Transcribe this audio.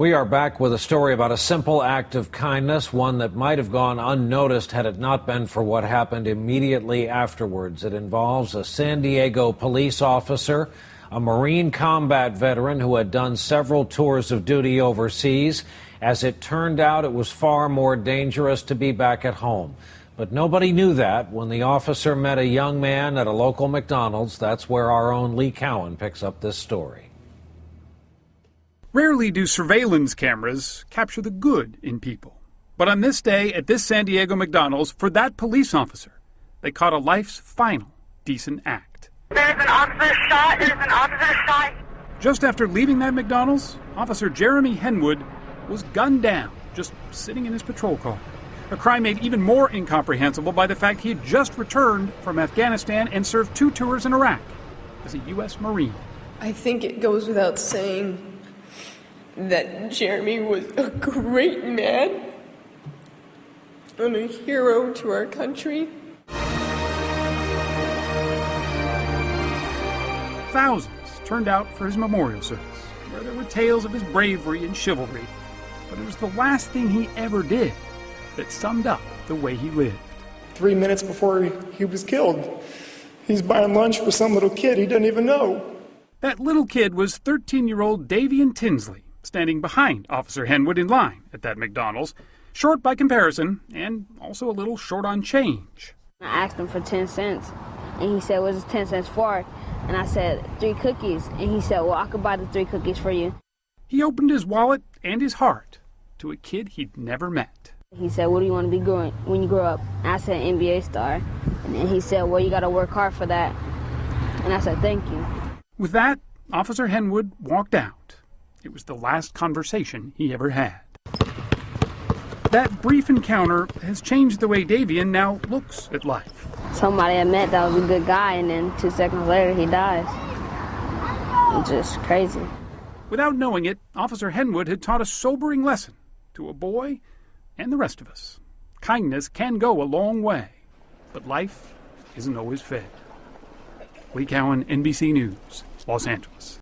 We are back with a story about a simple act of kindness, one that might have gone unnoticed had it not been for what happened immediately afterwards. It involves a San Diego police officer, a Marine combat veteran who had done several tours of duty overseas. As it turned out, it was far more dangerous to be back at home. But nobody knew that when the officer met a young man at a local McDonald's. That's where our own Lee Cowan picks up this story. Rarely do surveillance cameras capture the good in people. But on this day at this San Diego McDonald's, for that police officer, they caught a life's final decent act. There's an officer shot. There's an officer shot. Just after leaving that McDonald's, Officer Jeremy Henwood was gunned down, just sitting in his patrol car. A crime made even more incomprehensible by the fact he had just returned from Afghanistan and served 2 tours in Iraq as a U.S. Marine. I think it goes without saying that Jeremy was a great man and a hero to our country. Thousands turned out for his memorial service, where there were tales of his bravery and chivalry. But it was the last thing he ever did that summed up the way he lived. 3 minutes before he was killed, he's buying lunch for some little kid he didn't even know. That little kid was 13-year-old Davian Tinsley, standing behind Officer Henwood in line at that McDonald's, short by comparison and also a little short on change. I asked him for 10 cents, and he said, "What's this 10 cents for?" And I said, 3 cookies. And he said, "Well, I could buy the 3 cookies for you." He opened his wallet and his heart to a kid he'd never met. He said, "What do you want to be when you grow up?" And I said, "NBA star." And then he said, "Well, you got to work hard for that." And I said, "Thank you." With that, Officer Henwood walked out. It was the last conversation he ever had. That brief encounter has changed the way Davian now looks at life. Somebody I met that was a good guy, and then 2 seconds later he dies. It's just crazy. Without knowing it, Officer Henwood had taught a sobering lesson to a boy and the rest of us. Kindness can go a long way, but life isn't always fair. Lee Cowan, NBC News, Los Angeles.